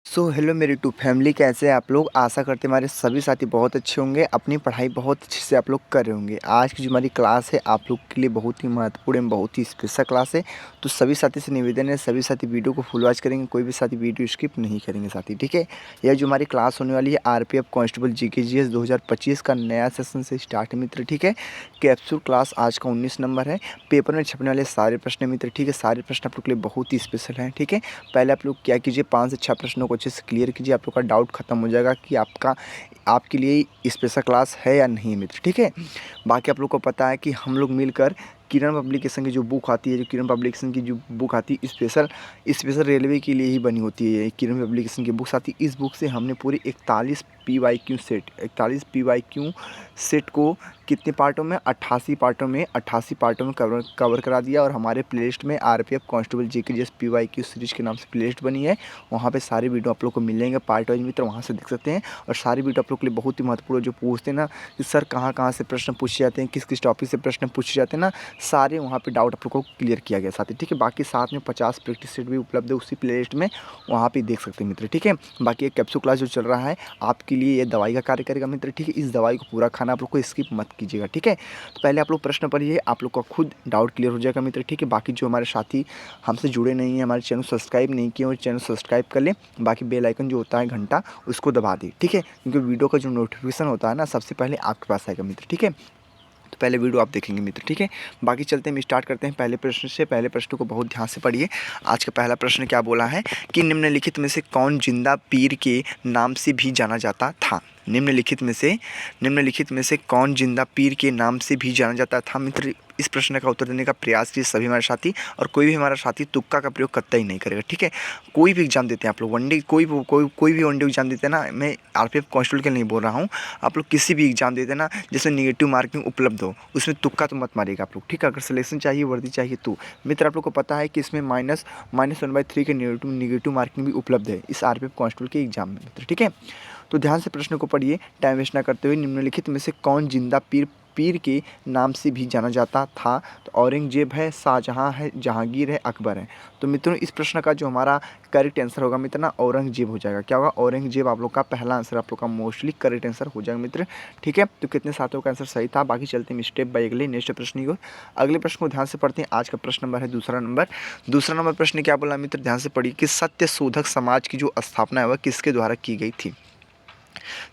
Hello मेरी to family, कैसे हैं आप लोग। आशा करते हैं हमारे सभी साथी बहुत अच्छे होंगे, अपनी पढ़ाई बहुत अच्छे से आप लोग कर रहे होंगे। आज की जो हमारी क्लास है आप लोग के लिए बहुत ही महत्वपूर्ण एवं बहुत ही स्पेशल क्लास है। तो सभी साथी से निवेदन है, सभी साथी वीडियो को फुल वॉच करेंगे, कोई भी साथी वीडियो स्किप नहीं करेंगे साथी, ठीक है। यह जो हमारी क्लास होने वाली है आरपीएफ कांस्टेबल जीके 2025 का नया सेशन से स्टार्ट है मित्र, ठीक है। कैप्सूल क्लास आज का 19 नंबर है। पेपर में छपने वाले सारे प्रश्न मित्र, ठीक है। सारे प्रश्न आप लोग के लिए बहुत ही स्पेशल हैं, ठीक है। पहले आप लोग क्या कीजिए, 5 से 6 प्रश्नों को अच्छे से क्लियर कीजिए। आप लोग का डाउट खत्म हो जाएगा कि आपके लिए स्पेशल क्लास है या नहीं मित्र, ठीक है। बाकी आप लोग को पता है कि हम लोग मिलकर किरण पब्लिकेशन की जो बुक आती है, जो किरण पब्लिकेशन की जो बुक आती है स्पेशल स्पेशल रेलवे के लिए ही बनी होती है। किरण पब्लिकेशन की बुक्स आती है। इस बुक से हमने पूरी 41 PYQ सेट को कितने पार्टों में, 88 पार्टों में कवर करा दिया। और हमारे प्लेलिस्ट में RPF constable GK PYQ series के नाम से प्लेलिस्ट बनी है। वहाँ पे सारे वीडियो आप लोग को मिल जाएंगे पार्ट वाइज मित्र, वहाँ से देख सकते हैं। और सारी वीडियो आप लोग के लिए बहुत ही महत्वपूर्ण, जो पूछते हैं ना कि सर कहाँ कहाँ से प्रश्न पूछे जाते हैं, किस किस टॉपिक से प्रश्न पूछे जाते हैं ना, सारे वहाँ पे डाउट आप लोग को क्लियर किया गया साथी, ठीक है। बाकी साथ में 50 प्रैक्टिस सेट भी उपलब्ध है उसी प्लेलिस्ट में, वहाँ पे देख सकते हैं मित्र, ठीक है। बाकी एक कैप्सूल क्लास जो चल रहा है आपके लिए ये दवाई का कार्य करेगा मित्र, ठीक है। इस दवाई को पूरा खाना आप लोग को स्किप मत कीजिएगा, ठीक है। तो पहले आप लोग प्रश्न पढ़िए, आप लोग का खुद डाउट क्लियर हो जाएगा मित्र, ठीक है। बाकी जो हमारे साथी हमसे जुड़े नहीं हैं, हमारे चैनल सब्सक्राइब नहीं किए, और चैनल सब्सक्राइब कर लें। बाकी बेल आइकन जो होता है घंटा, उसको दबा दें, ठीक है। क्योंकि वीडियो का जो नोटिफिकेशन होता है ना, सबसे पहले आपके पास आएगा मित्र, ठीक है। तो पहले वीडियो आप देखेंगे मित्र, ठीक है। बाकी चलते हैं, हम स्टार्ट करते हैं पहले प्रश्न से। पहले प्रश्न को बहुत ध्यान से पढ़िए। आज का पहला प्रश्न क्या बोला है कि निम्नलिखित में से कौन जिंदा पीर के नाम से भी जाना जाता था। निम्नलिखित में से कौन जिंदा पीर के नाम से भी जाना जाता था मित्र। इस प्रश्न का उत्तर देने का प्रयास कीजिए सभी हमारे साथी, और कोई भी हमारा साथी तुक्का का प्रयोग कतई नहीं करेगा, ठीक है। कोई भी एग्जाम देते हैं आप लोग, वनडे कोई भी वनडे एग्जाम देते हैं ना, मैं आरपीएफ कांस्टेबल के लिए नहीं बोल रहा हूँ, आप लोग किसी भी एग्जाम देते हैं ना जिसमें निगेटिव मार्किंग उपलब्ध हो, उसमें तुक्का तो मत मारिएगा आप लोग, ठीक है। अगर सिलेक्शन चाहिए, वर्दी चाहिए तो मित्र, आप लोग को पता है कि इसमें -1/3 के निगेटिव मार्किंग भी उपलब्ध है इस आरपीएफ कांस्टेबल के एग्जाम में मित्र, ठीक है। तो ध्यान से प्रश्न को पढ़िए, टाइम वेस्ट ना करते हुए। निम्नलिखित में से कौन जिंदा पीर के नाम से भी जाना जाता था। तो औरंगजेब है, शाहजहां है, जहांगीर है, अकबर है। तो मित्रों इस प्रश्न का जो हमारा करेक्ट आंसर होगा मित्र ना, औरंगजेब हो जाएगा। क्या होगा, औरंगजेब आप लोग का पहला आंसर, आप लोग का मोस्टली करेक्ट आंसर हो जाएगा मित्र, ठीक है। तो कितने साथियों का आंसर सही था। बाकी चलते हैं स्टेप बाय अगले नेक्स्ट प्रश्न की ओर। अगले प्रश्न को ध्यान से पढ़ते हैं। आज का प्रश्न नंबर है दूसरा नंबर प्रश्न क्या बोला मित्र, ध्यान से पढ़िए कि सत्य शोधक समाज की जो स्थापना है वह किसके द्वारा की गई थी।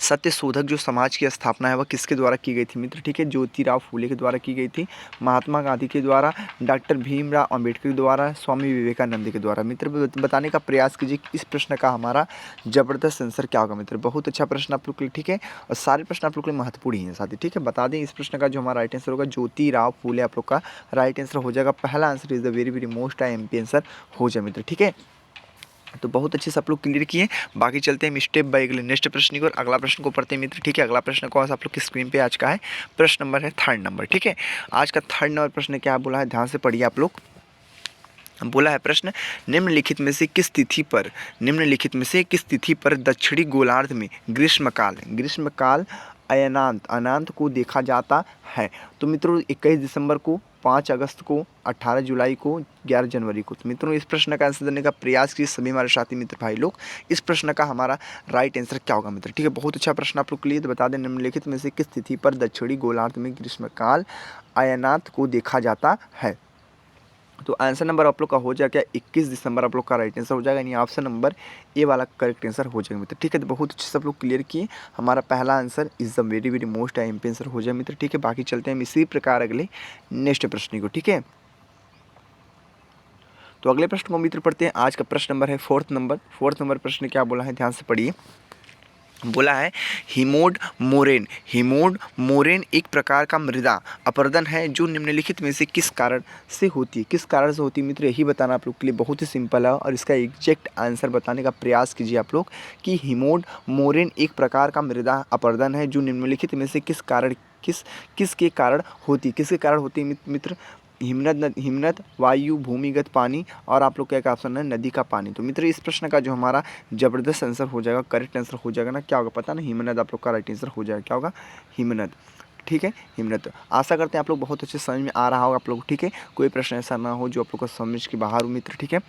सत्य शोधक जो समाज की स्थापना है वह किसके द्वारा की गई थी मित्र, ठीक है। ज्योतिराव फूले के द्वारा की गई थी, महात्मा गांधी के द्वारा, डॉक्टर भीमराव अंबेडकर के द्वारा, स्वामी विवेकानंद के द्वारा। मित्र बताने का प्रयास कीजिए कि इस प्रश्न का हमारा जबरदस्त आंसर क्या होगा मित्र। बहुत अच्छा प्रश्न आप लोग के लिए, ठीक है। और सारे प्रश्न आप लोग के लिए महत्वपूर्ण ही हैं साथी, ठीक है। बता दें इस प्रश्न का जो हमारा राइट आंसर होगा ज्योतिराव फूले आप लोग का राइट आंसर हो जाएगा। पहला answer is the very very most MP answer हो जाए मित्र, ठीक है। तो बहुत अच्छे से आप लोग क्लियर किए। बाकी चलते हैं हम स्टेप बाय अगले नेक्स्ट प्रश्न की और अगला प्रश्न को पढ़ते हैं मित्र, ठीक है। अगला प्रश्न कौन सा आप लोग की स्क्रीन पे आज का है, प्रश्न नंबर है थर्ड नंबर, ठीक है। आज का थर्ड नंबर प्रश्न क्या बोला है, ध्यान से पढ़िए आप लोग। बोला है प्रश्न, निम्नलिखित में से किस तिथि पर दक्षिणी गोलार्ध में ग्रीष्मकाल अयनांत को देखा जाता है। तो मित्रों 21 दिसंबर को, 5 अगस्त को, 18 जुलाई को, 11 जनवरी को। तो मित्रों इस प्रश्न का आंसर देने का प्रयास कीजिए सभी हमारे साथी मित्र भाई लोग। इस प्रश्न का हमारा राइट आंसर क्या होगा मित्र, ठीक है। बहुत अच्छा प्रश्न आप लोग के लिए। तो बता दें निम्नलिखित में से किस तिथि पर दक्षिणी गोलार्ध में ग्रीष्मकाल अयनांत को देखा जाता है। तो आंसर नंबर आप लोग का हो जाएगा 21 दिसंबर आप लोग का राइट आंसर हो जाएगा, यानी ऑप्शन नंबर ए वाला करेक्ट आंसर हो जाएगा मित्र, ठीक है। तो बहुत अच्छे से आप लोग क्लियर किए। हमारा पहला answer is the very very most MP answer हो जाए मित्र, ठीक है। बाकी चलते हैं हम इसी प्रकार अगले नेक्स्ट प्रश्न को, ठीक है। तो अगले प्रश्न को मित्र पढ़ते हैं। आज का प्रश्न नंबर है फोर्थ नंबर प्रश्न क्या बोला है, ध्यान से पढ़िए। बोला है हिमोड मोरेन एक प्रकार का मृदा अपरदन है जो निम्नलिखित में से किस कारण से होती है मित्र, यही बताना आप लोग के लिए बहुत ही सिंपल है। और इसका एग्जैक्ट आंसर बताने का प्रयास कीजिए आप लोग कि हिमोड मोरेन एक प्रकार का मृदा अपरदन है जो निम्नलिखित में से किसके कारण होती है मित्र। हिमनद, वायु, भूमिगत पानी, और आप लोग क्या ऑप्शन है, नदी का पानी। तो मित्र इस प्रश्न का जो हमारा जबरदस्त आंसर हो जाएगा, करेक्ट आंसर हो जाएगा ना, क्या होगा पता ना, हिमनद आप लोग का राइट आंसर हो जाएगा। क्या होगा, हिमनद, ठीक है हिम्मत। आशा करते हैं आप लोग बहुत अच्छे समझ में आ रहा होगा आप लोग, ठीक है। कोई प्रश्न ऐसा ना हो जो आप लोग को समझ के बाहर हो मित्र, ठीक है।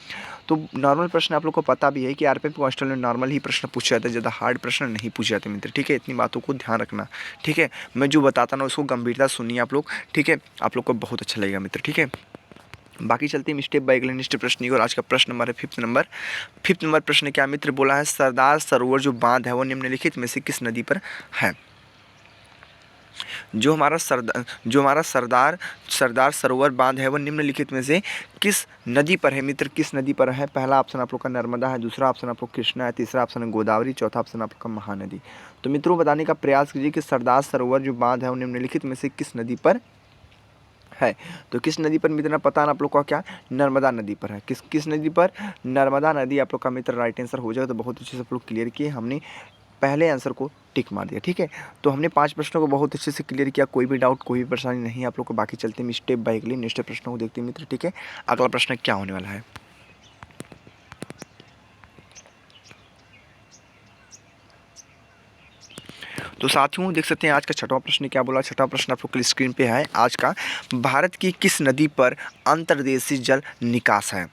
तो नॉर्मल प्रश्न आप लोग को पता भी है कि आरपीएफ कांस्टेबल में नॉर्मल ही प्रश्न पूछे जाते हैं, ज़्यादा हार्ड प्रश्न नहीं पूछे जाते मित्र, ठीक है। इतनी बातों को ध्यान रखना, ठीक है। मैं जो बताता ना उसको गंभीरता सुनिए आप लोग, ठीक है। आप लोग को बहुत अच्छा लगेगा मित्र, ठीक है। बाकी चलते हैं स्टेप बाय नेक्स्ट प्रश्न की। और आज का प्रश्न नंबर है फिफ्थ नंबर प्रश्न क्या मित्र बोला है, सरदार सरोवर जो बांध है वो निम्नलिखित में से किस नदी पर है। जो हमारा सरदार सरोवर बांध है वो निम्नलिखित में से किस नदी पर है मित्र, किस नदी पर है। पहला ऑप्शन आप लोग का नर्मदा है, दूसरा ऑप्शन आप लोग कृष्णा है, तीसरा ऑप्शन है गोदावरी, चौथा ऑप्शन आप लोग का महानदी। तो मित्रों बताने का प्रयास कीजिए कि सरदार सरोवर जो बांध है वो निम्नलिखित में से किस नदी पर है। तो किस नदी पर मित्र पता है आप लोग का क्या, नर्मदा नदी पर है। किस नदी पर, नर्मदा नदी आप लोग का मित्र राइट आंसर हो जाएगा। तो बहुत अच्छे से आप लोग क्लियर किए, हमने पहले आंसर को टिक मार दिया, ठीक है। तो हमने 5 प्रश्नों को बहुत अच्छे से क्लियर किया, कोई भी डाउट कोई भी परेशानी नहीं है आप लोग को। बाकी चलते हैं स्टेप बाय अगले नेक्स्ट प्रश्नों को देखते हैं मित्र, ठीक है। अगला प्रश्न क्या होने वाला है। तो साथियों देख सकते हैं आज का छठवां प्रश्न क्या बोला। छठवां प्रश्न आप लोग के स्क्रीन पे है आज का, भारत की किस नदी पर अंतर्देशीय जल निकास है।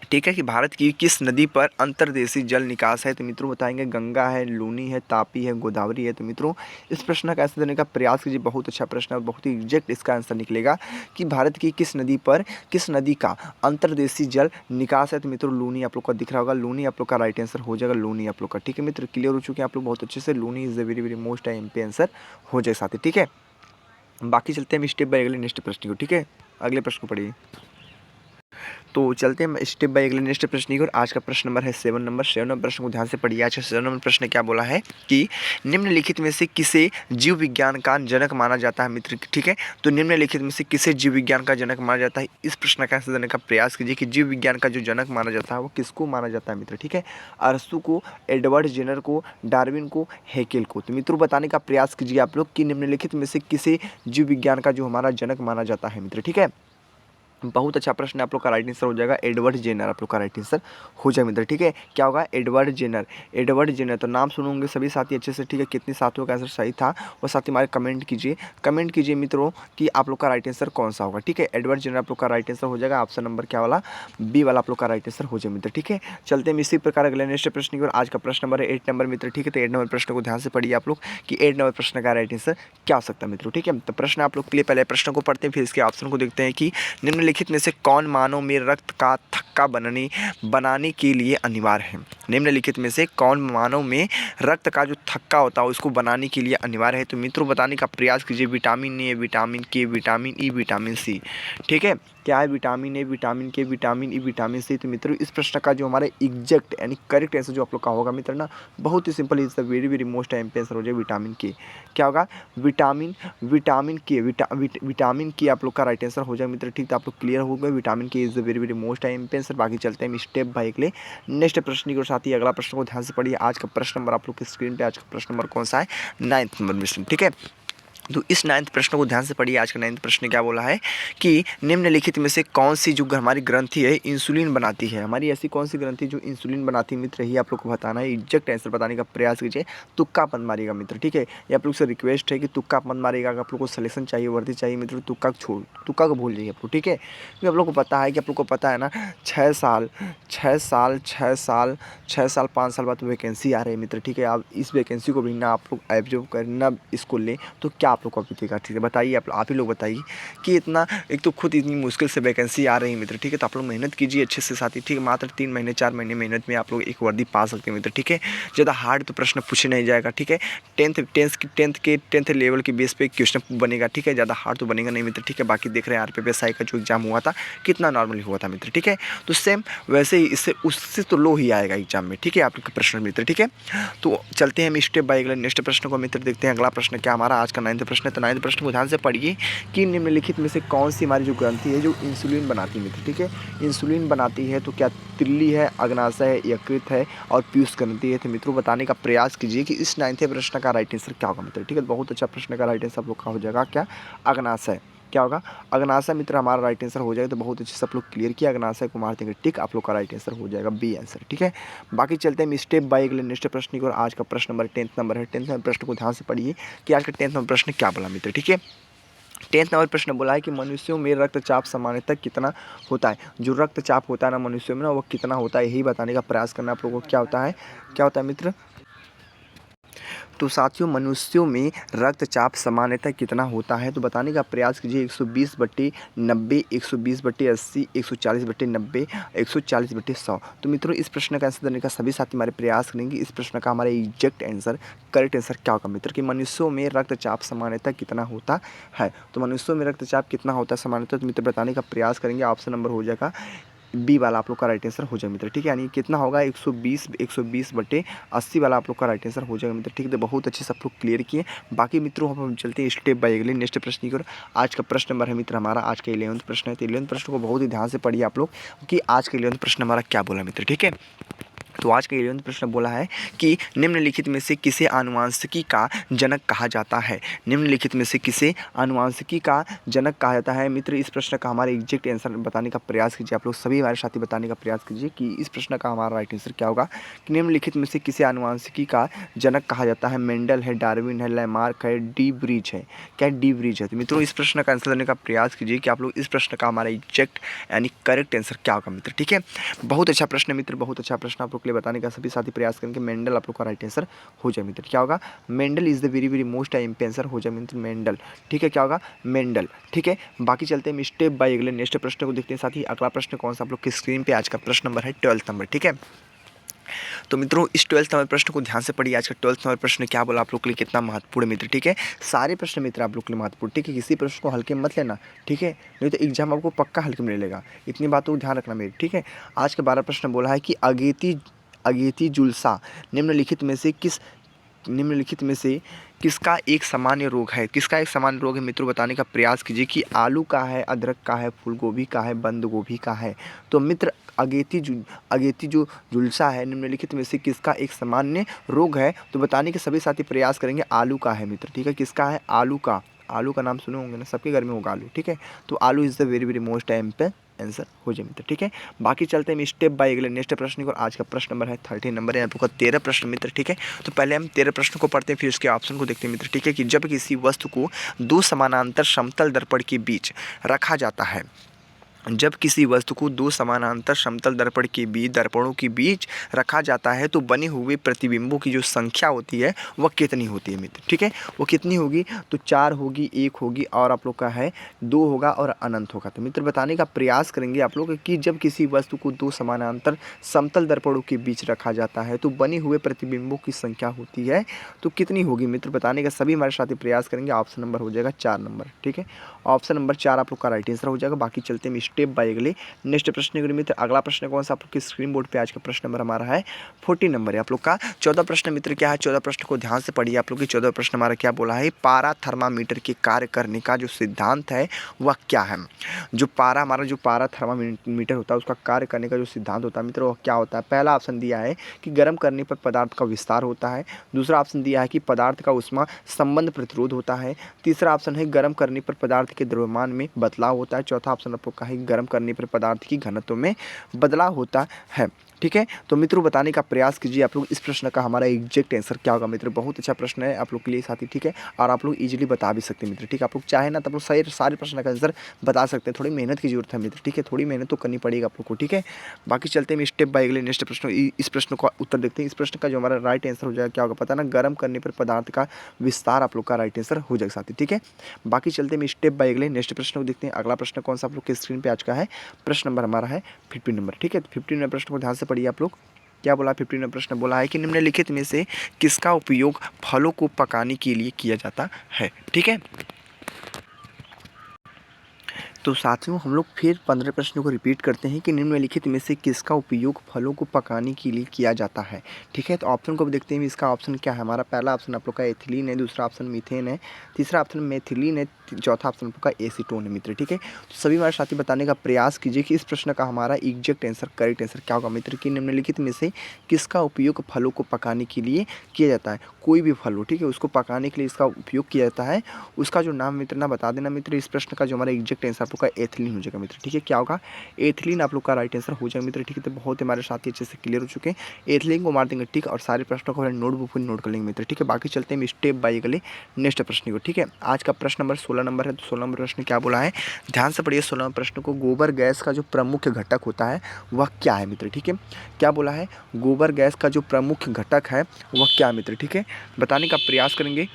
ठीक है कि भारत की किस नदी पर अंतर्देशीय जल निकास है। तो मित्रों बताएंगे गंगा है, लूनी है, तापी है, गोदावरी है। तो मित्रों इस प्रश्न का आंसर देने का प्रयास कीजिए, बहुत अच्छा प्रश्न है और बहुत ही एग्जैक्ट इसका आंसर निकलेगा कि भारत की किस नदी पर, किस नदी का अंतर्देशीय जल निकास है। तो मित्रों लूनी आप लोग का दिख रहा होगा, लूनी आप लोग का राइट आंसर हो जाएगा, लूनी आप लोग का, ठीक है मित्र। क्लियर हो चुके हैं आप लोग बहुत अच्छे से, Luni is the very very most MP answer हो जाए साथी, ठीक है। बाकी चलते हैं स्टेप बाय अगले नेक्स्ट प्रश्न को, ठीक है। अगले प्रश्न को पढ़िए। तो चलते हैं स्टेप बाय अगले नेक्स्ट प्रश्न की ओर। आज का प्रश्न नंबर है 7 नंबर प्रश्न को ध्यान से पढ़िए। आज का 7 नंबर प्रश्न क्या बोला है कि निम्नलिखित में से किसे जीव विज्ञान का जनक माना जाता है मित्र, ठीक है। तो निम्नलिखित में से किसे जीव विज्ञान का जनक माना जाता है, इस प्रश्न का आंसर देने का प्रयास कीजिए कि जीव विज्ञान का जो जनक माना जाता है वो किसको माना जाता है मित्र, ठीक है। अरस्तु को, एडवर्ड जेनर को, डार्विन को, हेकेल को। तो मित्रों बताने का प्रयास कीजिए आप लोग कि निम्नलिखित में से किसे जीव विज्ञान का जो हमारा जनक माना जाता है मित्र, ठीक है। बहुत अच्छा प्रश्न आप लोग का राइट आंसर हो जाएगा एडवर्ड जेनर, आप लोग का राइट आंसर हो जाए मित्र, ठीक है। क्या होगा, एडवर्ड जेनर। तो नाम सुनोगे सभी साथी अच्छे से, ठीक है। कितने साथियों का आंसर सही था वो साथी हमारे कमेंट कीजिए मित्रों कि आप लोग का राइट आंसर कौन सा होगा, ठीक है। एडवर्ड जेनर आप लोग का राइट आंसर हो जाएगा। ऑप्शन नंबर क्या वाला, बी वाला आप लोग का राइट आंसर हो जाए मित्र, ठीक है। चलते हैं इसी प्रकार अगले नेक्स्ट प्रश्न की ओर। आज का प्रश्न नंबर है 8 नंबर मित्र, ठीक है। तो 8 नंबर प्रश्न को ध्यान से पढ़िए आप लोग कि 8 नंबर प्रश्न का राइट आंसर क्या हो सकता है मित्रों, ठीक है। तो प्रश्न आप लोग के लिए पहले प्रश्न को पढ़ते हैं, फिर इसके ऑप्शन को देखते हैं कि निम्नलिखित में से कौन मानव में रक्त का थक्का बनाने के लिए अनिवार्य है। निम्नलिखित में से कौन मानव में रक्त का जो थक्का होता है उसको बनाने के लिए अनिवार्य है। तो मित्रों बताने का प्रयास कीजिए, विटामिन ए, विटामिन के, विटामिन ई, विटामिन सी, ठीक है। क्या है, विटामिन ए, विटामिन के, विटामिन ई, विटामिन सी। तो मित्रों इस प्रश्न का जो हमारे एग्जैक्ट यानी करेक्ट आंसर जो आप लोग का होगा मित्र ना, बहुत ही simple, is the very very most MP answer हो जाए विटामिन के। क्या होगा, विटामिन के आप लोग का राइट आंसर हो जाए मित्र, ठीक। तो आप लोग क्लियर हो गए, विटामिन के is the very very most MP answer. बाकी चलते हैं स्टेप बाय अगले नेक्स्ट प्रश्न की साथ ही। अगला प्रश्न को ध्यान से पढ़िए। आज का प्रश्न नंबर आप लोग की स्क्रीन पे, आज का प्रश्न नंबर कौन सा है, 9th नंबर प्रश्न, ठीक है। तो इस 9th प्रश्न को ध्यान से पढ़िए। आज का 9th प्रश्न क्या बोला है कि निम्नलिखित में से कौन सी जो हमारी ग्रंथि है इंसुलिन बनाती है। हमारी ऐसी कौन सी ग्रंथि जो इंसुलिन बनाती है मित्र, ही आप लोग को बताना है। एग्जैक्ट आंसर बताने का प्रयास कीजिए, तुक्का मत मारिएगा मित्र, ठीक है। ये आप लोग से रिक्वेस्ट है कि तुक्का मत मारिएगा। अगर आप लोग को सलेक्शन चाहिए, वर्दी चाहिए मित्र, तुक्का को भूल जाइए आप लोग, ठीक है। क्योंकि आप लोग को पता है कि आप लोग को पता है ना 6 साल 5 साल बाद वैकेंसी आ रही है मित्र, ठीक है। आप इस वैकेंसी को भी ना आप लोग एब्जॉर्व करना इसको लें तो क्या आप लोग को बीतेगा, ठीक है। बताइए आप ही लोग बताइए कि इतना, एक तो खुद इतनी मुश्किल से वैकेंसी आ रही है मित्र, ठीक है। तो आप लोग मेहनत कीजिए अच्छे से साथी, ठीक है। मात्र 3 महीने 4 महीने मेहनत में आप लोग एक वर्दी पा सकते हैं मित्र, ठीक है। ज़्यादा हार्ड तो प्रश्न पूछे नहीं जाएगा, ठीक है। 10th लेवल के बेस पे क्वेश्चन बनेगा, ठीक है। ज़्यादा हार्ड तो बनेगा नहीं मित्र, ठीक है। बाकी देख रहे हैं RPPSI का जो एग्जाम हुआ था कितना नॉर्मली हुआ था मित्र, ठीक है। तो सेम वैसे ही इससे उससे तो लो ही आएगा एग्जाम में, ठीक है, आप लोग के प्रश्न मित्र, ठीक है। तो चलते हैं हम स्टेप बाय अगले नेक्स्ट प्रश्न को मित्र देखते हैं। अगला प्रश्न क्या हमारा आज का 9th प्रश्न है। तो 9th प्रश्न को ध्यान से पढ़िए कि निम्नलिखित में से कौन सी हमारी जो ग्रंथि है जो इंसुलिन बनाती है मित्र, ठीक है। इंसुलिन बनाती है तो क्या तिल्ली है, अग्नाशय है, यकृत है और पीयूष ग्रंथि है। तो मित्रों बताने का प्रयास कीजिए कि इस 9th प्रश्न का राइट आंसर क्या होगा मित्र, ठीक है। बहुत अच्छा प्रश्न का राइट आंसर आप लोग का हो जाएगा क्या, अग्नाशय, क्या होगा, अग्नाशय मित्र हमारा राइट आंसर हो जाएगा। तो बहुत अच्छे से आप लोग क्लियर किया, अग्नाशय को मार देंगे टिक, आप लोग का राइट आंसर हो जाएगा बी आंसर। ठीक है, बाकी चलते हैं स्टेप बाय अगले नेक्स्ट प्रश्न की और आज का प्रश्न नंबर 10th नंबर है। 10th नंबर प्रश्न को ध्यान से पढ़िए कि आज का 10th नंबर प्रश्न क्या बोला मित्र। ठीक है, 10th नंबर प्रश्न बोला है कि मनुष्यों में रक्तचाप सामान्यतः कितना होता है। जो रक्तचाप होता है ना मनुष्यों में ना, वो कितना होता है, यही बताने का प्रयास करना आप लोगों को। क्या होता है मित्र। तो साथियों, मनुष्यों में रक्तचाप सामान्यतः कितना होता है, तो बताने का प्रयास कीजिए। 120/90, 120/80, 140/90, 140/100। तो मित्रों, इस प्रश्न का आंसर देने का सभी साथी हमारे प्रयास करेंगे। इस प्रश्न का हमारा एग्जैक्ट आंसर, करेक्ट आंसर क्या होगा मित्र, कि मनुष्यों में रक्तचाप सामान्यतः कितना होता है। तो मनुष्यों में रक्तचाप कितना होता है सामान्यतः, तो मित्र बताने का प्रयास करेंगे। ऑप्शन नंबर हो जाएगा बी वाला आप लोग का राइट आंसर हो जाएगा मित्र। ठीक है, यानी कितना होगा, 120/80 वाला आप लोग का राइट आंसर हो जाएगा मित्र। ठीक है, तो बहुत अच्छे से आप लोग क्लियर किए। बाकी मित्रों, हम चलते हैं स्टेप बाय अगले नेक्स्ट प्रश्न की ओर। आज का प्रश्न नंबर है मित्र हमारा, आज का 11th प्रश्न है। तो 11th प्रश्न को बहुत ही ध्यान से पढ़िए आप लोग कि आज का 11th प्रश्न हमारा क्या बोला मित्र। ठीक है, तो आज का 11th प्रश्न बोला है कि निम्नलिखित में से किसे आनुवांशिकी का जनक कहा जाता है। निम्नलिखित में से किसे आनुवांशिकी का जनक कहा जाता है मित्र। इस प्रश्न का हमारा एग्जैक्ट आंसर बताने का प्रयास कीजिए। आप लोग सभी हमारे साथी बताने का प्रयास कीजिए कि इस प्रश्न का हमारा राइट आंसर क्या होगा, कि निम्नलिखित में से किसे आनुवांशिकी का जनक कहा जाता है। मेंडल है, डार्विन है, लैमार्क है, डी ब्रीज है। क्या डी ब्रीज है। तो मित्रों, इस प्रश्न का आंसर देने का प्रयास कीजिए कि आप लोग इस प्रश्न का हमारा एग्जैक्ट यानी करेक्ट आंसर क्या होगा मित्र। ठीक है, बहुत अच्छा प्रश्न मित्र, बहुत अच्छा प्रश्न आप लोग के लिए बताने का सभी साथी प्रयास करेंगे। मेंडल आप लोग का राइट आंसर हो जाए मित्र। क्या होगा, Mendel is the very very most time answer हो जाए मित्र, मेंडल। ठीक है, क्या होगा, मेंडल। ठीक है, बाकी चलते हैं स्टेप बाय अगले नेक्स्ट प्रश्न को देखते हैं साथी। अगला प्रश्न कौन सा आप लोग की स्क्रीन पे, आज का प्रश्न नंबर है 12th नंबर। ठीक है, तो मित्रों, इस 12th नंबर प्रश्न को ध्यान से पढ़िए। आज का 12th नंबर प्रश्न क्या बोला आप लोग के लिए, कितना महत्वपूर्ण मित्र। ठीक है, सारे प्रश्न मित्र आप लोग के लिए महत्वपूर्ण। ठीक है, किसी प्रश्न को हल्के मत लेना। ठीक है, नहीं तो एग्जाम आपको पक्का हल्के में ले लेगा। इतनी बातों को ध्यान रखना मेरी। ठीक है, आज का 12 प्रश्न बोला है कि अगेती जुलसा निम्नलिखित में से किसका एक सामान्य रोग है। किसका एक सामान्य रोग है मित्रों, बताने का प्रयास कीजिए कि आलू का है, अदरक का है, फूल गोभी का है, बंद गोभी का है। तो मित्र, अगेती जो जुलसा है, निम्नलिखित में से किसका एक सामान्य रोग है। तो बताने के सभी साथी प्रयास करेंगे। आलू का है मित्र। ठीक है, किसका है, आलू का नाम सुने होंगे ना, सबके घर में होगा आलू। ठीक है, तो आलू is the very very most time पे आंसर हो जाए मित्र। ठीक है, बाकी चलते हैं स्टेप बाय अगले नेक्स्ट प्रश्न को। आज का प्रश्न नंबर है 13 नंबर है, आपका 13 प्रश्न मित्र। ठीक है, तो पहले हम 13 प्रश्न को पढ़ते हैं, फिर उसके ऑप्शन को देखते हैं मित्र। ठीक है, कि जब किसी वस्तु को दो समानांतर समतल दर्पण के बीच रखा जाता है, जब किसी वस्तु को दो समानांतर समतल दर्पणों के बीच रखा जाता है, तो बने हुए प्रतिबिंबों की जो संख्या होती है वह कितनी होती है मित्र। ठीक है, वो कितनी होगी, तो 4 होगी, 1 होगी और आप लोग का है 2 होगा और अनंत होगा। तो मित्र बताने का प्रयास करेंगे आप लोग कि जब किसी वस्तु को दो समानांतर समतल दर्पणों के बीच रखा जाता है, तो बने हुए प्रतिबिंबों की संख्या होती है तो कितनी होगी मित्र। बताने का सभी हमारे साथ प्रयास करेंगे। ऑप्शन नंबर हो जाएगा 4 नंबर। ठीक है, ऑप्शन नंबर 4 आप लोग का राइट आंसर हो जाएगा। बाकी चलते हैं स्टेप बाय अगले नेक्स्ट प्रश्न के मित्र। अगला प्रश्न कौन सा आप लोग की स्क्रीन बोर्ड पे, आज का प्रश्न नंबर हमारा है 14 नंबर है आप लोग का। 14 प्रश्न मित्र क्या है, 14 प्रश्न को ध्यान से पढ़िए आप लोग की। 14 प्रश्न हमारा क्या बोला है, पारा थर्मामीटर के कार्य करने का जो सिद्धांत है वह क्या है। जो पारा थर्मामीटर होता है उसका कार्य करने का जो सिद्धांत होता है मित्र वह क्या होता है। पहला ऑप्शन दिया है कि गर्म करने पर पदार्थ का विस्तार होता है। दूसरा ऑप्शन दिया है कि पदार्थ का ऊष्मा संबंध प्रतिरोध होता है। तीसरा ऑप्शन है गर्म करने पर पदार्थ के द्रव्यमान में बदलाव होता है। चौथा ऑप्शन आपको कहा है गर्म करने पर पदार्थ की घनत्व में बदलाव होता है। ठीक है, तो मित्रों बताने का प्रयास कीजिए आप लोग इस प्रश्न का हमारा एग्जैक्ट आंसर क्या होगा मित्र। बहुत अच्छा प्रश्न है आप लोग के लिए साथी। ठीक है, और आप लोग इजीली बता भी सकते हैं मित्र। ठीक है, आप लोग चाहे ना तो आप लोग सारे प्रश्न का आंसर बता सकते हैं। थोड़ी मेहनत की जरूरत है मित्र। ठीक है, थोड़ी मेहनत तो करनी पड़ेगी आप लोग को। ठीक है, बाकी चलते हैं स्टेप बाय अगले नेक्स्ट प्रश्न। इस प्रश्न का उत्तर देखते हैं। इस प्रश्न का जो हमारा राइट आंसर हो जाएगा क्या होगा पता ना, गर्म करने पर पदार्थ का विस्तार आप लोग का राइट आंसर हो जाएगा साथी। ठीक है, बाकी चलते हैं स्टेप बाय अगले नेक्स्ट प्रश्न को देखते हैं। अगला प्रश्न कौन सा आप लोग के स्क्रीन पे आज का है, प्रश्न नंबर हमारा है 15 नंबर। ठीक है, तो 15 नंबर प्रश्न को ध्यान से पढ़िए आप लोग। क्या बोला, 15 नंबर प्रश्न बोला है कि निम्नलिखित में से किसका उपयोग फलों को पकाने के लिए किया जाता है। ठीक है, तो साथियों हम लोग फिर 15 प्रश्नों को रिपीट करते हैं कि निम्नलिखित में से किसका उपयोग फलों को पकाने के लिए किया जाता है। ठीक है, तो ऑप्शन को भी देखते हैं। इसका ऑप्शन क्या है हमारा? पहला ऑप्शन आप लोग का एथिलीन है, दूसरा ऑप्शन मीथेन है, तीसरा ऑप्शन मेथिलीन है, चौथा ऑप्शन आप लोग का एसीटोन है मित्र। ठीक है, तो सभी हमारे साथी बताने का प्रयास कीजिए कि इस प्रश्न का हमारा एग्जैक्ट आंसर, करेक्ट आंसर क्या होगा मित्र। कि निम्नलिखित में से किसका उपयोग फलों को पकाने के लिए किया जाता है? कोई भी फल हो, ठीक है, उसको पकाने के लिए इसका उपयोग किया जाता है। उसका जो नाम मित्र ना बता देना मित्र। इस प्रश्न का जो हमारा एग्जैक्ट आंसर आप लोग का एथिलीन हो जाएगा मित्र। ठीक है, क्या होगा? एथिलीन आप लोग का राइट आंसर हो जाएगा मित्र। ठीक है, तो बहुत ही हमारे साथी अच्छे से क्लियर हो चुके हैं। एथिलीन को मार देंगे टिक और सारे प्रश्नों को नोटबुक में नोट कर लेंगे मित्र। ठीक है, बाकी चलते हैं स्टेप बाय अगले नेक्स्ट प्रश्न को। ठीक है, आज का प्रश्न नंबर 16 नंबर है। तो 16 नंबर प्रश्न क्या बोला है, ध्यान से पढ़िए 16 प्रश्न को। गोबर गैस का जो प्रमुख घटक होता है वह क्या है मित्र? ठीक है, क्या बोला है? गोबर गैस का जो प्रमुख घटक है वह क्या है मित्र? ठीक है, बताने का प्रयास करेंगे।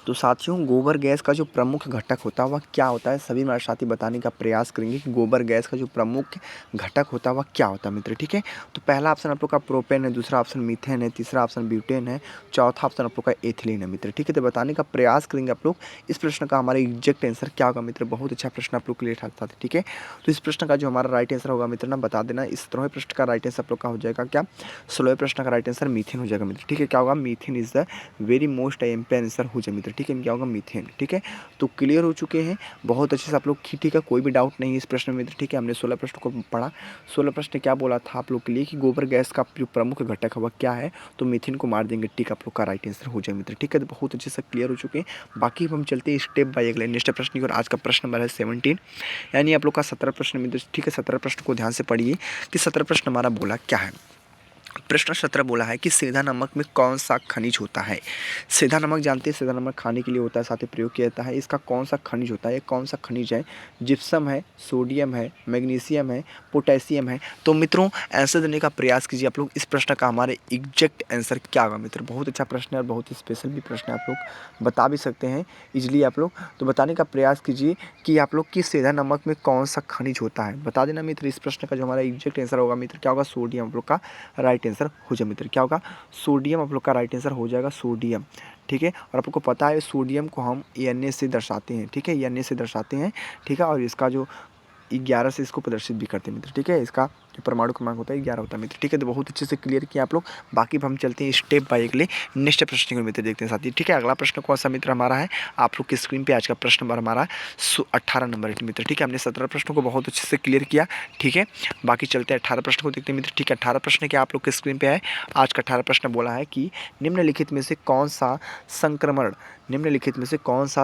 तो साथियों गोबर गैस का जो प्रमुख घटक होता है वह क्या होता है? सभी हमारे साथी बताने का प्रयास करेंगे कि गोबर गैस का जो प्रमुख घटक होता है वह क्या होता है मित्र। ठीक है, तो पहला ऑप्शन आप लोग का प्रोपेन है, दूसरा ऑप्शन मीथेन है, तीसरा ऑप्शन ब्यूटेन है, चौथा ऑप्शन आप लोग का एथिलीन है मित्र। ठीक है, तो बताने का प्रयास करेंगे आप लोग इस प्रश्न का हमारा एग्जैक्ट आंसर क्या होगा मित्र। बहुत अच्छा प्रश्न आप लोग के लिए था। ठीक है, तो इस प्रश्न का जो हमारा राइट आंसर होगा मित्र ना बता देना। इस 17वें प्रश्न का राइट आंसर आप लोग का हो जाएगा क्या? 16वें प्रश्न का राइट आंसर मीथेन हो जाएगा मित्र। ठीक है, क्या होगा? Methane is the very most Aamby answer हो जाए मित्र। ठीक है, क्या होगा? मीथेन। ठीक है, तो क्लियर हो चुके हैं बहुत अच्छे से आप लोग। ठीक है, कोई भी डाउट नहीं है इस प्रश्न में मित्र। ठीक है, हमने 16 प्रश्न को पढ़ा। 16 प्रश्न क्या बोला था आप लोग के लिए कि गोबर गैस का जो प्रमुख घटक है वह क्या है? तो मीथेन को मार देंगे टिक, आप लोग का राइट आंसर हो जाए मित्र। ठीक है, तो बहुत अच्छे से क्लियर हो चुके हैं। बाकी हम चलते हैं स्टेप बाय अगले नेक्स्ट प्रश्न की। और आज का प्रश्न नंबर है 17, यानी आप लोग का 17 प्रश्न मित्र। ठीक है, 17 प्रश्न को ध्यान से पढ़िए कि 17 प्रश्न हमारा बोला क्या है। प्रश्न 17 बोला है कि सेंधा नमक में कौन सा खनिज होता है? सेंधा नमक जानते हैं, सेंधा नमक खाने के लिए होता है, साथ ही प्रयोग किया जाता है। इसका कौन सा खनिज होता है? कौन सा खनिज है? जिप्सम है, सोडियम है, मैग्नीशियम है, पोटेशियम है। तो मित्रों आंसर देने का प्रयास कीजिए आप लोग। इस प्रश्न का हमारे एग्जैक्ट आंसर क्या होगा मित्र? बहुत अच्छा प्रश्न है और बहुत ही स्पेशल भी प्रश्न है, आप लोग बता भी सकते हैं इजिली आप लोग। तो बताने का प्रयास कीजिए कि आप लोग की सेंधा नमक में कौन सा खनिज होता है, बता देना मित्र। इस प्रश्न का जो हमारा एग्जैक्ट आंसर होगा मित्र क्या होगा? सोडियम आप लोग का राइट आंसर हो जाए मित्र। क्या होगा? सोडियम आप लोग का राइट आंसर हो जाएगा, सोडियम। ठीक है, और आप लोग को पता है सोडियम को हम Na से दर्शाते हैं। ठीक है, Na से दर्शाते हैं। ठीक है, और इसका जो 11 से इसको प्रदर्शित भी करते हैं मित्र। ठीक है, इसका जो परमाणु क्रमांक होता है 11 होता है मित्र। ठीक है, तो बहुत अच्छे से क्लियर किया आप लोग। बाकी हम चलते हैं स्टेप बाय अगले नेक्स्ट प्रश्न को मित्र देखते हैं साथी। ठीक है, अगला प्रश्न कौन सा मित्र हमारा है? आप लोग की स्क्रीन पे आज का प्रश्न नंबर हमारा 18 नंबर है मित्र। ठीक है, हमने 17 प्रश्नों को बहुत अच्छे से क्लियर किया। ठीक है, बाकी चलते हैं 18 प्रश्न को देखते हैं मित्र। ठीक है, 18 प्रश्न क्या आप लोग की स्क्रीन पे है? आज का 18 प्रश्न बोला है कि निम्नलिखित में से कौन सा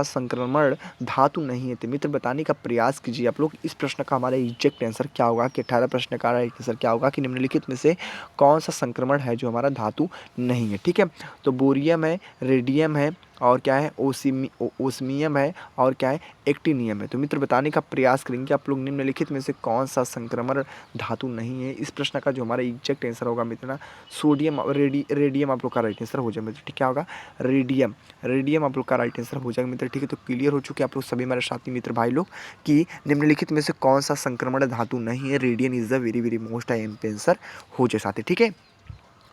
संक्रमण धातु नहीं है? तो मित्र बताने का प्रयास कीजिए आप लोग। इस प्रश्न का हमारा एग्जैक्ट आंसर क्या होगा कि 18 प्रश्न का राइट आंसर क्या होगा कि निम्नलिखित में से कौन सा संक्रमण है जो हमारा धातु नहीं है? ठीक है, तो बोरियम है, रेडियम है, और क्या है? ओस्मियम है, और क्या है? एक्टिनियम है। तो मित्र बताने का प्रयास करेंगे आप लोग निम्नलिखित में से कौन सा संक्रमण धातु नहीं है। इस प्रश्न का जो हमारा एग्जैक्ट आंसर होगा मित्र ना सोडियम और रेडियम आप लोग का राइट आंसर हो जाएगा मित्र। ठीक, क्या होगा? रेडियम आप लोग का राइट आंसर हो जाएगा मित्र। ठीक है, तो क्लियर हो चुके हैं आप लोग सभी हमारे साथी मित्र भाई लोग कि निम्नलिखित में से कौन सा संक्रमण धातु नहीं है। Radium is the very very most answer हो जाए साथी। ठीक है,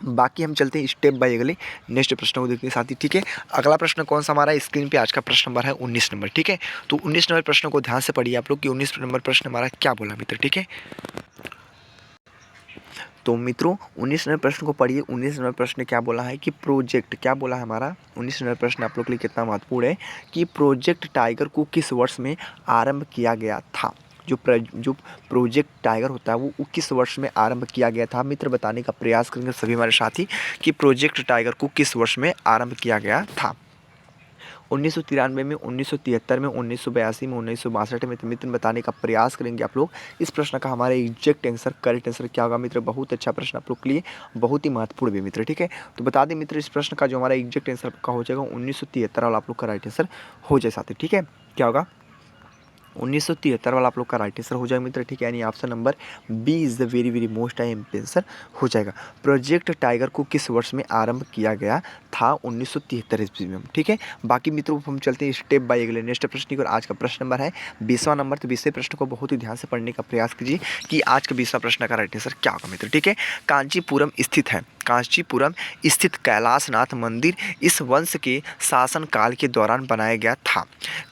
बाकी हम चलते हैं स्टेप बाय अगले नेक्स्ट प्रश्न को देखते हैं साथी। ठीक है, अगला प्रश्न कौन सा हमारा स्क्रीन पे आज का प्रश्न नंबर है 19 नंबर। ठीक है, तो 19 नंबर प्रश्न को ध्यान से पढ़िए आप लोग कि 19 नंबर प्रश्न हमारा क्या बोला मित्र। ठीक है, तो मित्रों 19 नंबर प्रश्न को पढ़िए। 19 नंबर प्रश्न क्या बोला है कि प्रोजेक्ट क्या बोला है हमारा 19 नंबर प्रश्न आप लोग के लिए कितना महत्वपूर्ण है कि प्रोजेक्ट टाइगर को किस वर्ष में आरंभ किया गया था? जो प्रोजेक्ट टाइगर होता है वो किस वर्ष में आरंभ किया गया था मित्र? बताने का प्रयास करेंगे सभी हमारे साथी कि प्रोजेक्ट टाइगर को किस वर्ष में आरंभ किया गया था। 1993 में, 1973 में, 1982 में, 1962 में। तो मित्र बताने का प्रयास करेंगे आप लोग। इस प्रश्न का हमारा एग्जैक्ट आंसर करेक्ट आंसर क्या होगा मित्र? बहुत अच्छा प्रश्न आप लोग के लिए, बहुत ही महत्वपूर्ण भी मित्र। ठीक है, तो बता दें मित्र इस प्रश्न का जो हमारा एग्जैक्ट आंसर का हो जाएगा 1973 वाला आप लोग का राइट आंसर हो जाए साथी। ठीक है, क्या होगा? 1973 वाला आप लोग का राइट आंसर हो जाएगा मित्र। ठीक है, यानी option number B is the very very most answer हो जाएगा। प्रोजेक्ट टाइगर को किस वर्ष में आरंभ किया गया था? 1973 ईस्वी में। ठीक है, बाकी मित्रों हम चलते हैं स्टेप बाय अगले नेक्स्ट प्रश्न की। और आज का प्रश्न नंबर है 20वां नंबर। तो 20वें प्रश्न को बहुत ही ध्यान से पढ़ने का प्रयास कीजिए कि आज का 20वां प्रश्न का राइट आंसर क्या होगा मित्र। ठीक है, कांचीपुरम स्थित है। कांचीपुरम स्थित कैलाशनाथ मंदिर इस वंश के शासनकाल के दौरान बनाया गया था।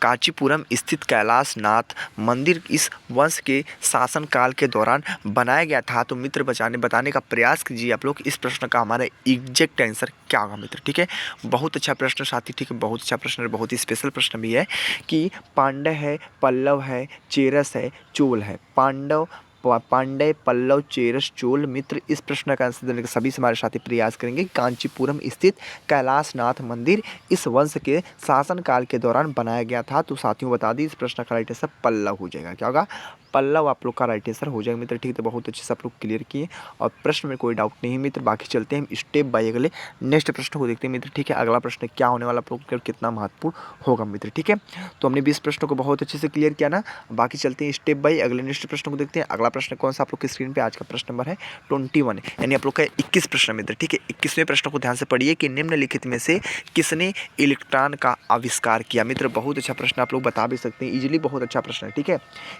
कांचीपुरम स्थित कैलाशनाथ मंदिर इस वंश के शासनकाल के दौरान बनाया गया था। तो मित्र बताने का प्रयास कीजिए आप लोग इस प्रश्न का हमारा एग्जैक्ट आंसर क्या होगा मित्र। ठीक है, बहुत अच्छा प्रश्न साथी। ठीक है, बहुत अच्छा प्रश्न, बहुत ही स्पेशल प्रश्न भी है कि पांड्य है, पल्लव है, चेरस है, चोल है। पांड्य, पल्लव, चेरस, चोल। मित्र इस प्रश्न का आंसर देने के सभी से हमारे साथी प्रयास करेंगे। कांचीपुरम स्थित कैलाशनाथ मंदिर इस वंश के शासनकाल के दौरान बनाया गया था। तो साथियों बता दी इस प्रश्न का राइट आंसर पल्लव हो जाएगा। क्या होगा? पल्लव आप लोग का राइट आंसर हो जाएगा मित्र। ठीक है, तो बहुत अच्छे से आप लोग क्लियर किए और प्रश्न में कोई डाउट नहीं है मित्र। बाकी चलते हैं हम स्टेप बाय अगले नेक्स्ट प्रश्न को देखते हैं मित्र। ठीक है, अगला प्रश्न क्या होने वाला, आप लोग कितना महत्वपूर्ण होगा मित्र। ठीक है, तो हमने 20 प्रश्नों को बहुत अच्छे से क्लियर किया ना। बाकी चलते हैं स्टेप बाय अगले नेक्स्ट प्रश्न को देखते हैं। अगला प्रश्न कौन सा आप लोग की स्क्रीन पे आज का प्रश्न नंबर है 21, यानी आप लोग का 21 प्रश्न मित्र। ठीक है, 21वें प्रश्न को ध्यान से पढ़िए कि निम्नलिखित में से किसने इलेक्ट्रॉन का आविष्कार किया। मित्र बहुत अच्छा प्रश्न, आप लोग बता भी सकते हैं इजीली, बहुत अच्छा प्रश्न है। ठीक है,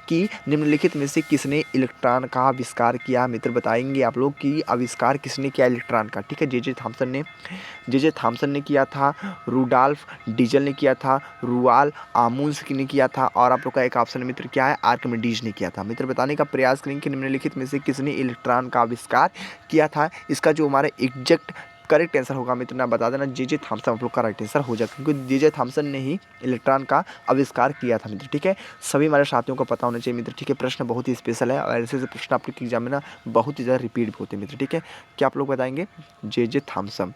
कि निम्नलिखित में से किसने इलेक्ट्रॉन का आविष्कार किया। मित्र बताएंगे आप लोग कि आविष्कार किसने किया इलेक्ट्रॉन का। ठीक है, जे जे थॉमसन ने किया था, रुडॉल्फ डीजल ने किया था, रुआल आमुल्स ने किया था, और आप लोग का एक ऑप्शन मित्र क्या है, आर्किमिडीज ने किया था। मित्र बताने का प्रयास करेंगे कि निम्नलिखित में से किसने इलेक्ट्रॉन का आविष्कार किया था। इसका जो हमारा एग्जैक्ट करेक्ट आंसर होगा मित्र ना बता देना, जे थॉमसन आप लोग का राइट आंसर हो जाएगा, क्योंकि जे थॉमसन ने ही इलेक्ट्रॉन का आविष्कार किया था मित्र। ठीक है, सभी हमारे साथियों को पता होना चाहिए मित्र। ठीक है, प्रश्न बहुत ही स्पेशल है और ऐसे प्रश्न आप लोग के एग्जाम में ना बहुत ही ज़्यादा रिपीट भी होते हैं मित्र। ठीक है, क्या आप लोग बताएंगे? जे थॉमसन,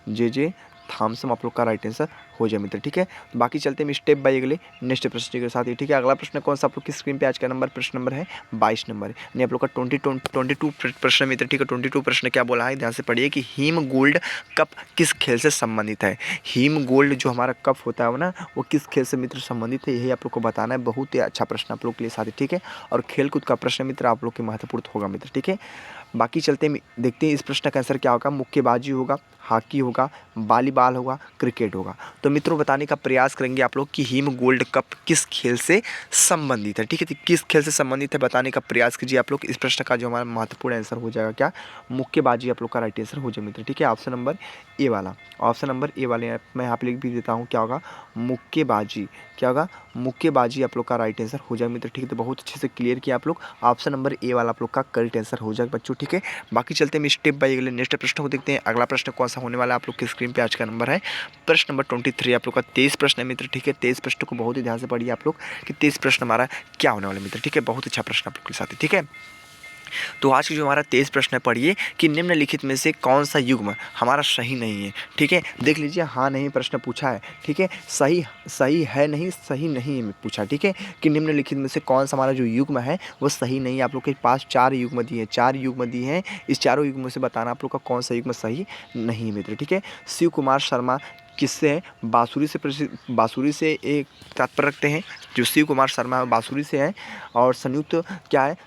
जे थॉमसन आप लोग का राइट आंसर हो जाए मित्र। ठीक है, तो बाकी चलते हैं स्टेप बाय अगले नेक्स्ट प्रश्न के साथ ही। ठीक है, अगला प्रश्न कौन सा आप लोग की स्क्रीन पे आज का प्रश्न नंबर है 22 नंबर, यानी आप लोग का 22 प्रश्न मित्र। ठीक है, 22 प्रश्न क्या बोला है, ध्यान से पढ़िए कि हीम गोल्ड कप किस खेल से संबंधित है। हीम गोल्ड जो हमारा कप होता है ना, वो किस खेल से मित्र संबंधित है, यही आप लोग को बताना है। बहुत ही अच्छा प्रश्न आप लोग के लिए साथी। ठीक है, और खेलकूद का प्रश्न मित्र आप लोग के महत्वपूर्ण होगा मित्र। ठीक है, बाकी चलते हैं देखते हैं इस प्रश्न का आंसर क्या होगा। मुक्केबाजी होगा, हॉकी होगा, वॉलीबॉल होगा, क्रिकेट होगा। तो मित्रों बताने का प्रयास करेंगे आप लोग कि हीम गोल्ड कप किस खेल से संबंधित है। ठीक है, तो किस खेल से संबंधित है बताने का प्रयास कीजिए आप लोग। इस प्रश्न का जो हमारा महत्वपूर्ण आंसर हो जाएगा क्या, मुक्केबाजी आप लोग का राइट आंसर हो जाए मित्र। ठीक है, ऑप्शन नंबर ए वाला, ऑप्शन नंबर ए वाले मैं यहाँ पे लिख भी देता हूँ, क्या होगा, मुक्केबाजी। क्या होगा, मुक्केबाजी आप लोग का राइट आंसर हो जाए मित्र। ठीक है, तो बहुत अच्छे से क्लियर किया आप लोग, ऑप्शन नंबर ए वाला आप लोग का करेक्ट आंसर हो जाएगा बच्चों। ठीक है, बाकी चलते हैं स्टेप बाय अगले नेक्स्ट प्रश्न को देखते हैं। अगला प्रश्न कौन सा होने वाला है आप लोग की स्क्रीन पे आज का नंबर है प्रश्न नंबर 23, आप लोग का 23 प्रश्न है मित्र। ठीक है, 23 प्रश्न को बहुत ही ध्यान से पढ़िए आप लोग कि 23 प्रश्न हमारा क्या होने वाला मित्र। ठीक है, बहुत अच्छा प्रश्न आप लोग के साथ। ठीक है, तो आज की जो हमारा 23 प्रश्न है पढ़िए कि निम्नलिखित में से कौन सा युग्म हमारा सही नहीं है। ठीक है, देख लीजिए, हाँ नहीं प्रश्न पूछा है। ठीक है, सही है नहीं, सही नहीं है पूछा। ठीक है, कि निम्नलिखित में से कौन सा हमारा जो युग्म है वो सही नहीं है। आप लोग के पास 4 युग्म दिए हैं, 4 युग्म दिए हैं, इस चारों युग्म से बताना आप लोग का कौन सा युग्म सही नहीं है मित्र। ठीक है, शिव कुमार शर्मा किससे है, बांसुरी से एक तात्पर्य रखते हैं। जो शिव कुमार शर्मा बांसुरी से हैं, और संयुक्त क्या है,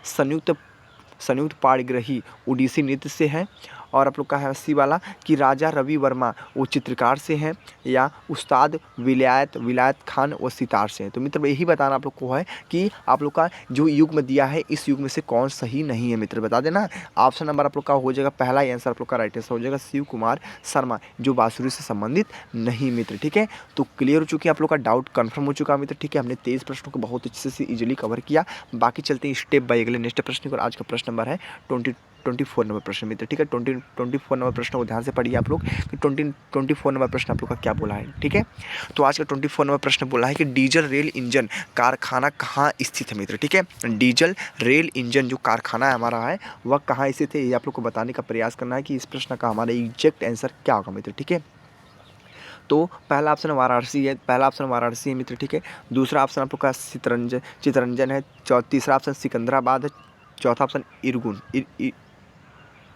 संयुक्त पाणिग्रही ओडिसी नृत्य से है। और आप लोग का है सी वाला कि राजा रवि वर्मा वो चित्रकार से हैं, या उस्ताद विलायत खान वो सितार से हैं। तो मित्र यही बताना आप लोग को है कि आप लोग का जो युग्म दिया है इस युग्म से कौन सही नहीं है मित्र, बता देना। ऑप्शन नंबर आप लोग का हो जाएगा पहला ही आंसर आप लोग का राइट आंसर हो जाएगा शिव कुमार शर्मा, जो बांसुरी से संबंधित नहीं मित्र। ठीक है, तो क्लियर हो चुकी है आप लोग का, डाउट कन्फर्म हो चुका है मित्र। ठीक है, हमने 23 प्रश्नों को बहुत अच्छे से इजीली कवर किया। बाकी चलते हैं स्टेप बाय अगले नेक्स्ट प्रश्न पर। आज का प्रश्न नंबर है 24 नंबर प्रश्न मित्र। ठीक है, 24 नंबर प्रश्न को ध्यान से पढ़िए आप लोग कि 24 नंबर प्रश्न आप लोग का क्या बोला है। ठीक है, तो आज का 24 नंबर प्रश्न बोला है कि डीजल रेल इंजन कारखाना कहाँ स्थित है मित्र। ठीक है, डीजल रेल इंजन जो कारखाना हमारा है वह कहाँ स्थित है, ये आप लोग को बताने का प्रयास करना है कि इस प्रश्न का हमारा एग्जैक्ट आंसर क्या होगा मित्र। ठीक है, तो पहला ऑप्शन वाराणसी है मित्र। ठीक है, दूसरा ऑप्शन आप लोग का चितरंजन है, तीसरा ऑप्शन सिकंदराबाद है, चौथा ऑप्शन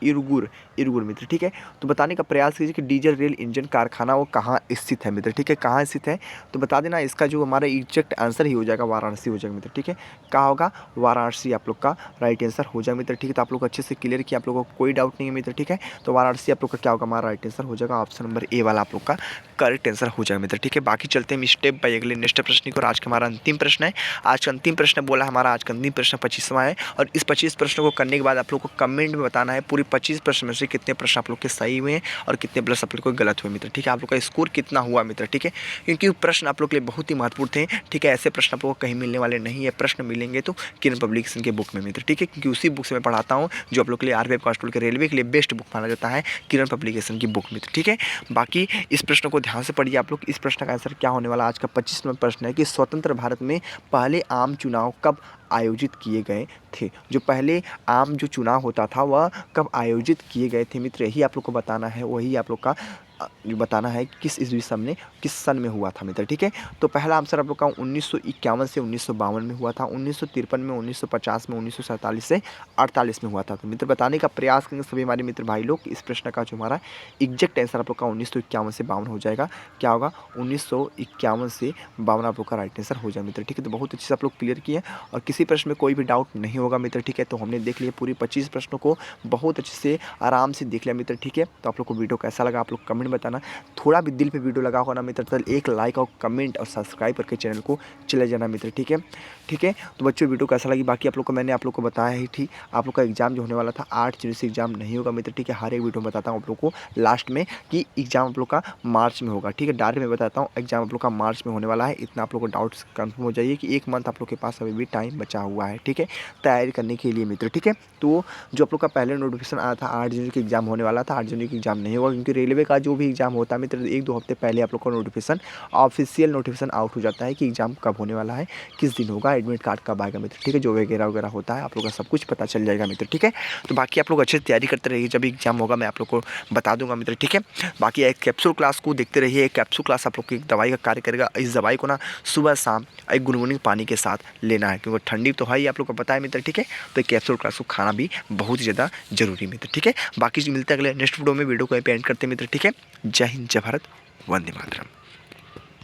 इरगुर मित्र। ठीक है, तो बताने का प्रयास कीजिए कि डीजल रेल इंजन कारखाना वो कहाँ स्थित है मित्र। ठीक है, कहाँ स्थित है तो बता देना, इसका जो हमारा एग्जैक्ट आंसर ही हो जाएगा वाराणसी हो जाएगा मित्र। ठीक है, कहाँ होगा, वाराणसी आप लोग का राइट आंसर हो जाएगा मित्र। ठीक है, तो आप लोग अच्छे से क्लियर किया, आप लोगों को कोई डाउट नहीं है मित्र। ठीक है, तो वाराणसी आप लोग का क्या होगा, हमारा राइट आंसर हो जाएगा, ऑप्शन नंबर ए वाला आप लोग का करेक्ट आंसर हो जाएगा मित्र। ठीक है, बाकी चलते हैं स्टेप बाय अगले नेक्स्ट प्रश्न की। और आज का हमारा अंतिम प्रश्न है, आज का अंतिम प्रश्न बोला हमारा आज का अंतिम प्रश्न 25वां है। और इस 25 प्रश्नों को करने के बाद आप लोग को कमेंट में बताना है पूरी 25 प्रश्न में से कितने प्रश्न आप लोग के सही हुए हैं और कितने प्लस आप लोग को गलत हुए मित्र, ठीक है। आप लोग का स्कोर कितना हुआ मित्र, ठीक है, क्योंकि प्रश्न आप लोग के लिए बहुत ही महत्वपूर्ण थे, ठीक है। ऐसे प्रश्न आप लोग को कहीं मिलने वाले नहीं है, प्रश्न मिलेंगे तो किरण पब्लिकेशन के बुक में मित्र, ठीक है, क्योंकि उसी बुक से मैं पढ़ाता हूँ जो आप लोग के लिए आरपीएफ कांस्टेबल के रेलवे के लिए बेस्ट बुक माना जाता है, किरण पब्लिकेशन की बुक मित्र, ठीक है। बाकी इस प्रश्न को ध्यान से पढ़िए आप लोग। इस प्रश्न का आंसर क्या होने वाला आज का 25वां प्रश्न है कि स्वतंत्र भारत में पहले आम चुनाव कब आयोजित किए गए थे। जो पहले आम जो चुनाव होता था वह कब आयोजित किए गए थे मित्र, यही आप लोग को बताना है, वही आप लोग का बताना है कि किस ईस्वी सन में, किस सन में हुआ था मित्र, ठीक है। तो पहला आंसर आप लोग का 1951 से 1952 में हुआ था, 1953 में, 1950 में, 1947 से 48 में हुआ था। तो मित्र बताने का प्रयास करेंगे सभी हमारे मित्र भाई लोग। इस प्रश्न का जो हमारा एग्जैक्ट आंसर आप लोग का 1951 से 52 हो जाएगा। क्या होगा, 1951 से 52 आप लोग का राइट आंसर हो जाए मित्र, ठीक है। तो बहुत अच्छे से आप लोग क्लियर किए और किसी प्रश्न में कोई भी डाउट नहीं होगा मित्र, ठीक है। तो हमने देख लिया पूरी 25 प्रश्नों को बहुत अच्छे से आराम से देख लिया मित्र, ठीक है। तो आप लोग को वीडियो कैसा लगा आप लोग कमेंट बताना। थोड़ा भी दिल पे वीडियो लगा होगा ना मित्र तो एक लाइक और कमेंट और सब्सक्राइब करके चैनल को चले जाना मित्र, ठीक है, ठीक है। तो बच्चों वीडियो कैसा लगी, बाकी आप लोग को मैंने आप लोग को बताया ही थी। आप लोग का एग्जाम जो होने वाला था 8 जनवरी से एग्जाम नहीं होगा मित्र, ठीक है। हर एक वीडियो में बताता हूँ आप लोग को लास्ट में कि एग्जाम आप लोग का मार्च में होगा, ठीक है। डायरेक्ट में बताता हूँ एग्जाम आप लोग का मार्च में होने वाला है। इतना आप लोग को डाउट्स कन्फर्म हो जाइए कि 1 मंथ आप लोग के पास अभी भी टाइम बचा हुआ है, ठीक है, तैयारी करने के लिए मित्र, ठीक है। तो जो आप लोग का पहले नोटिफिकेशन आया था 8 जनवरी की एग्जाम होने वाला था, 8 जनवरी की एग्जाम नहीं होगा क्योंकि रेलवे का जो भी एग्जाम होता है मित्र 1-2 हफ्ते पहले आप लोग का नोटिफिकेशन ऑफिशियल नोटिफिकेशन आउट हो जाता है कि एग्जाम कब होने वाला है, किस दिन होगा, एडमिट कार्ड कब आएगा मित्र, ठीक है। जो वगैरह वगैरह होता है आप लोग का सब कुछ पता चल जाएगा मित्र, ठीक है। तो बाकी आप लोग अच्छे से तैयारी करते रहिए, जब एग्जाम होगा मैं आप लोग को बता दूंगा मित्र, ठीक है। बाकी एक कैप्सूल क्लास को देखते रहिए। एक कैप्सूल क्लास आप लोग की दवाई का कार्य करेगा। इस दवाई को ना सुबह शाम एक गुनगुनी पानी के साथ लेना है क्योंकि ठंडी तो है ही आप लोग को पता है मित्र, ठीक है। तो एक कैप्सूल क्लास को खाना भी बहुत ही ज़्यादा जरूरी मित्र, ठीक है। बाकी मिलते हैं अगले नेक्स्ट वीडियो में। वीडियो को एंड करते हैं मित्र, ठीक है। जय हिंद, जय भारत, वंदे मातरम।